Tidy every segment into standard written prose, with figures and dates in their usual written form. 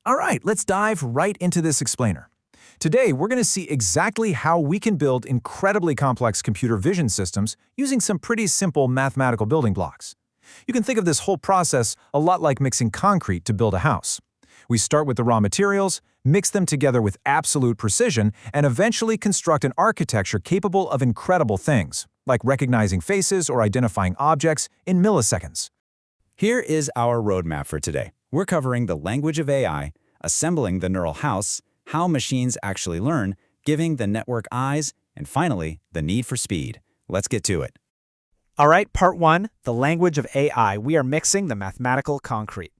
All right, let's dive right into this explainer. Today, we're going to see exactly how we can build incredibly complex computer vision systems using some pretty simple mathematical building blocks. You can think of this whole process a lot like mixing concrete to build a house. We start with the raw materials, mix them together with absolute precision, and eventually construct an architecture capable of incredible things, like recognizing faces or identifying objects in milliseconds. Here is our roadmap for today. We're covering the language of AI, assembling the neural house, how machines actually learn, giving the network eyes, and finally, the need for speed. Let's get to it. All right, part 1, the language of AI. We are mixing the mathematical concrete.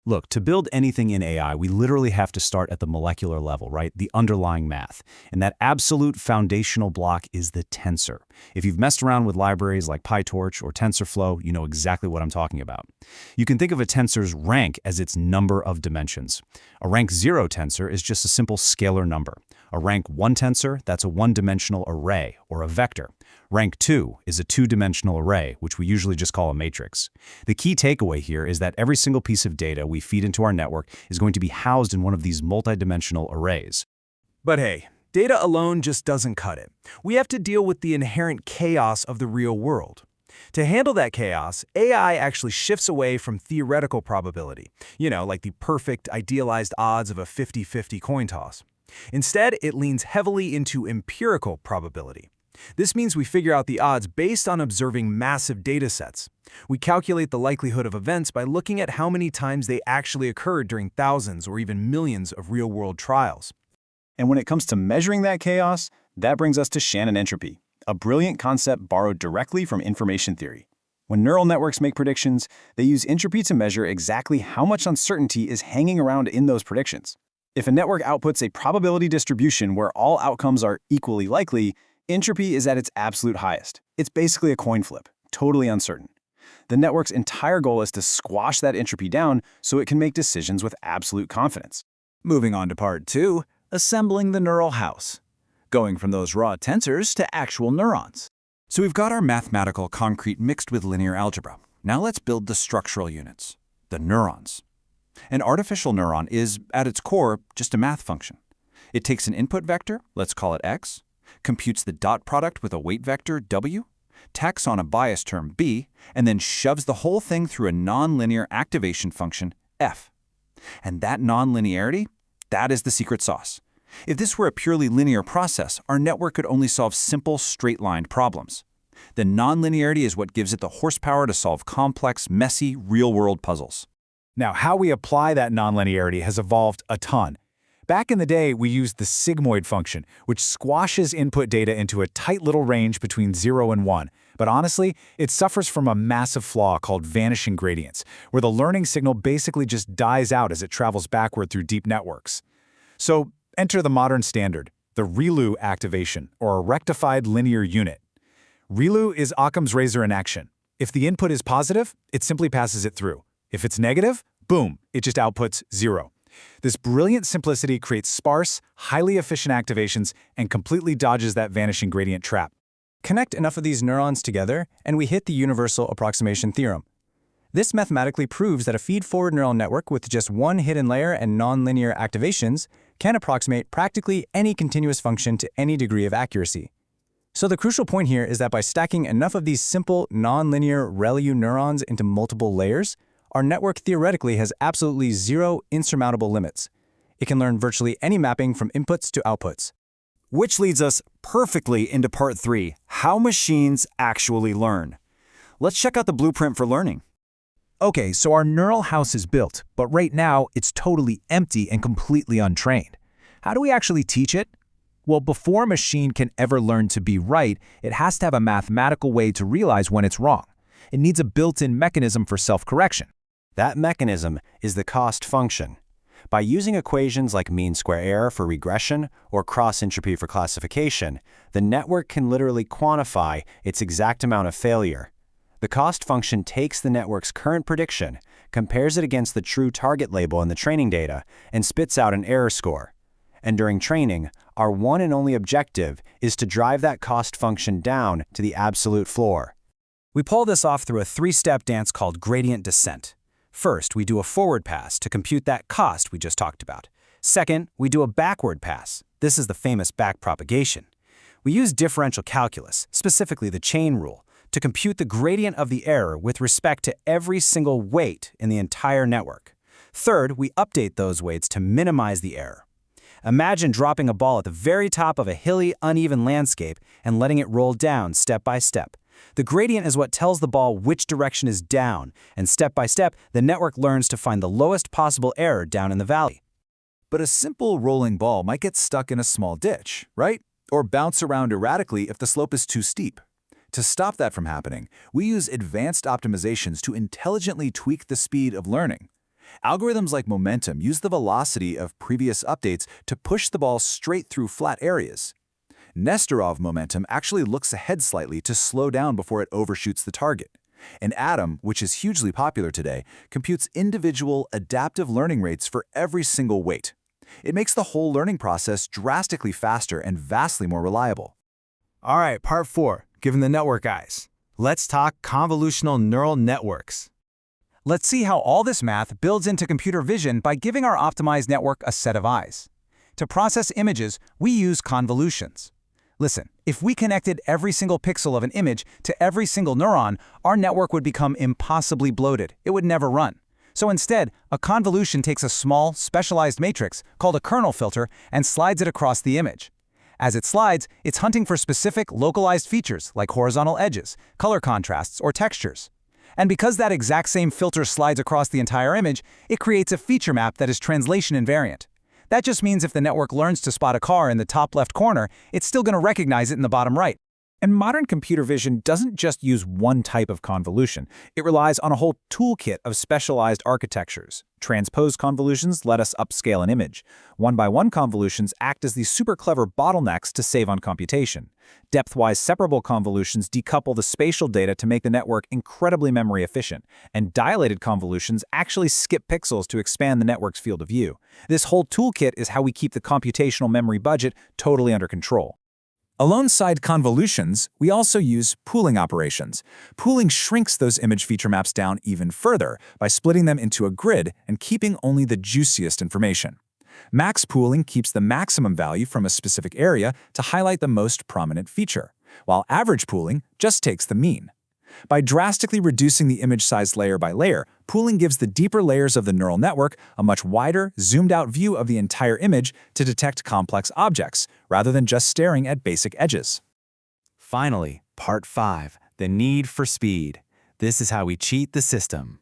Look, to build anything in AI, we literally have to start at the molecular level, right? The underlying math. And that absolute foundational block is the tensor. If you've messed around with libraries like PyTorch or TensorFlow, you know exactly what I'm talking about. You can think of a tensor's rank as its number of dimensions. A rank 0 tensor is just a simple scalar number. A rank 1 tensor, that's a one-dimensional array, or a vector. Rank 2 is a two-dimensional array, which we usually just call a matrix. The key takeaway here is that every single piece of data we feed into our network is going to be housed in one of these multidimensional arrays. But hey, data alone just doesn't cut it. We have to deal with the inherent chaos of the real world. To handle that chaos, AI actually shifts away from theoretical probability, like the perfect, idealized odds of a 50-50 coin toss. Instead, it leans heavily into empirical probability. This means we figure out the odds based on observing massive data sets. We calculate the likelihood of events by looking at how many times they actually occurred during thousands or even millions of real-world trials. And when it comes to measuring that chaos, that brings us to Shannon entropy, a brilliant concept borrowed directly from information theory. When neural networks make predictions, they use entropy to measure exactly how much uncertainty is hanging around in those predictions. If a network outputs a probability distribution where all outcomes are equally likely, entropy is at its absolute highest. It's basically a coin flip, totally uncertain. The network's entire goal is to squash that entropy down so it can make decisions with absolute confidence. Moving on to part 2, assembling the neural house. Going from those raw tensors to actual neurons. So we've got our mathematical concrete mixed with linear algebra. Now let's build the structural units, the neurons. An artificial neuron is, at its core, just a math function. It takes an input vector, let's call it x, computes the dot product with a weight vector, w, tacks on a bias term, b, and then shoves the whole thing through a nonlinear activation function, f. And that nonlinearity, that is the secret sauce. If this were a purely linear process, our network could only solve simple, straight-lined problems. The nonlinearity is what gives it the horsepower to solve complex, messy, real-world puzzles. Now, how we apply that nonlinearity has evolved a ton. Back in the day, we used the sigmoid function, which squashes input data into a tight little range between 0 and 1. But honestly, it suffers from a massive flaw called vanishing gradients, where the learning signal basically just dies out as it travels backward through deep networks. So, enter the modern standard, the ReLU activation, or a rectified linear unit. ReLU is Occam's razor in action. If the input is positive, it simply passes it through. If it's negative, boom, it just outputs 0. This brilliant simplicity creates sparse, highly efficient activations and completely dodges that vanishing gradient trap. Connect enough of these neurons together, and we hit the universal approximation theorem. This mathematically proves that a feed-forward neural network with just one hidden layer and nonlinear activations can approximate practically any continuous function to any degree of accuracy. So the crucial point here is that by stacking enough of these simple, nonlinear ReLU neurons into multiple layers, our network theoretically has absolutely zero insurmountable limits. It can learn virtually any mapping from inputs to outputs. Which leads us perfectly into part 3, how machines actually learn. Let's check out the blueprint for learning. Okay, so our neural house is built, but right now it's totally empty and completely untrained. How do we actually teach it? Well, before a machine can ever learn to be right, it has to have a mathematical way to realize when it's wrong. It needs a built-in mechanism for self-correction. That mechanism is the cost function. By using equations like mean square error for regression or cross entropy for classification, the network can literally quantify its exact amount of failure. The cost function takes the network's current prediction, compares it against the true target label in the training data, and spits out an error score. And during training, our one and only objective is to drive that cost function down to the absolute floor. We pull this off through a 3-step dance called gradient descent. First, we do a forward pass to compute that cost we just talked about. Second, we do a backward pass. This is the famous backpropagation. We use differential calculus, specifically the chain rule, to compute the gradient of the error with respect to every single weight in the entire network. Third, we update those weights to minimize the error. Imagine dropping a ball at the very top of a hilly, uneven landscape and letting it roll down step by step. The gradient is what tells the ball which direction is down, and step by step, the network learns to find the lowest possible error down in the valley. But a simple rolling ball might get stuck in a small ditch, right? Or bounce around erratically if the slope is too steep. To stop that from happening, we use advanced optimizations to intelligently tweak the speed of learning. Algorithms like momentum use the velocity of previous updates to push the ball straight through flat areas. Nesterov momentum actually looks ahead slightly to slow down before it overshoots the target. And Atom, which is hugely popular today, computes individual adaptive learning rates for every single weight. It makes the whole learning process drastically faster and vastly more reliable. All right, part 4, given the network eyes. Let's talk convolutional neural networks. Let's see how all this math builds into computer vision by giving our optimized network a set of eyes. To process images, we use convolutions. Listen, if we connected every single pixel of an image to every single neuron, our network would become impossibly bloated. It would never run. So instead, a convolution takes a small, specialized matrix called a kernel filter and slides it across the image. As it slides, it's hunting for specific, localized features like horizontal edges, color contrasts, or textures. And because that exact same filter slides across the entire image, it creates a feature map that is translation invariant. That just means if the network learns to spot a car in the top left corner, it's still going to recognize it in the bottom right. And modern computer vision doesn't just use one type of convolution. It relies on a whole toolkit of specialized architectures. Transposed convolutions let us upscale an image. One-by-one convolutions act as these super clever bottlenecks to save on computation. Depthwise separable convolutions decouple the spatial data to make the network incredibly memory efficient. And dilated convolutions actually skip pixels to expand the network's field of view. This whole toolkit is how we keep the computational memory budget totally under control. Alongside convolutions, we also use pooling operations. Pooling shrinks those image feature maps down even further by splitting them into a grid and keeping only the juiciest information. Max pooling keeps the maximum value from a specific area to highlight the most prominent feature, while average pooling just takes the mean. By drastically reducing the image size layer by layer, pooling gives the deeper layers of the neural network a much wider, zoomed-out view of the entire image to detect complex objects, rather than just staring at basic edges. Finally, part 5, the need for speed. This is how we cheat the system.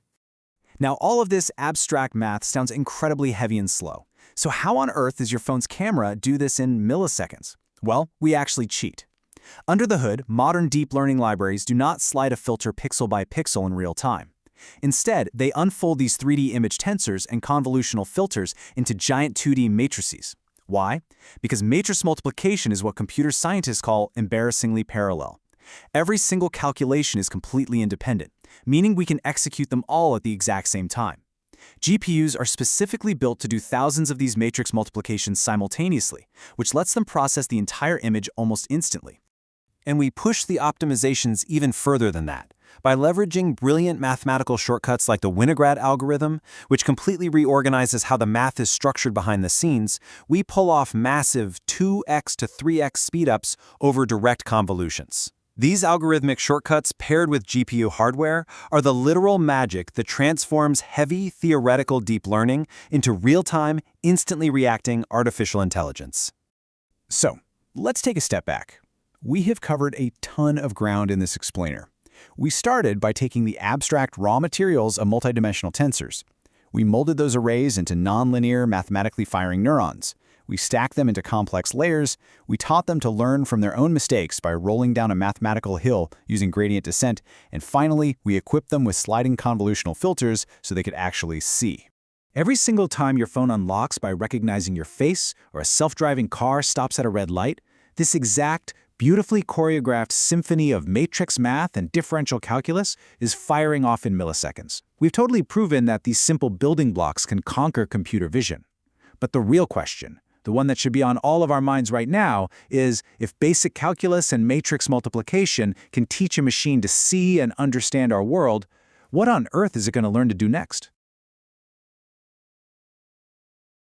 Now, all of this abstract math sounds incredibly heavy and slow. So how on earth does your phone's camera do this in milliseconds? Well, we actually cheat. Under the hood, modern deep learning libraries do not slide a filter pixel by pixel in real time. Instead, they unfold these 3D image tensors and convolutional filters into giant 2D matrices. Why? Because matrix multiplication is what computer scientists call embarrassingly parallel. Every single calculation is completely independent, meaning we can execute them all at the exact same time. GPUs are specifically built to do thousands of these matrix multiplications simultaneously, which lets them process the entire image almost instantly. And we push the optimizations even further than that by leveraging brilliant mathematical shortcuts like the Winograd algorithm, which completely reorganizes how the math is structured behind the scenes. We pull off massive 2x to 3x speedups over direct convolutions. These algorithmic shortcuts paired with GPU hardware are the literal magic that transforms heavy theoretical deep learning into real-time, instantly reacting artificial intelligence. So, let's take a step back. We have covered a ton of ground in this explainer. We started by taking the abstract raw materials of multidimensional tensors. We molded those arrays into nonlinear, mathematically firing neurons. We stacked them into complex layers. We taught them to learn from their own mistakes by rolling down a mathematical hill using gradient descent. And finally, we equipped them with sliding convolutional filters so they could actually see. Every single time your phone unlocks by recognizing your face or a self-driving car stops at a red light, this exact, beautifully choreographed symphony of matrix math and differential calculus is firing off in milliseconds. We've totally proven that these simple building blocks can conquer computer vision. But the real question, the one that should be on all of our minds right now, is if basic calculus and matrix multiplication can teach a machine to see and understand our world, what on earth is it going to learn to do next?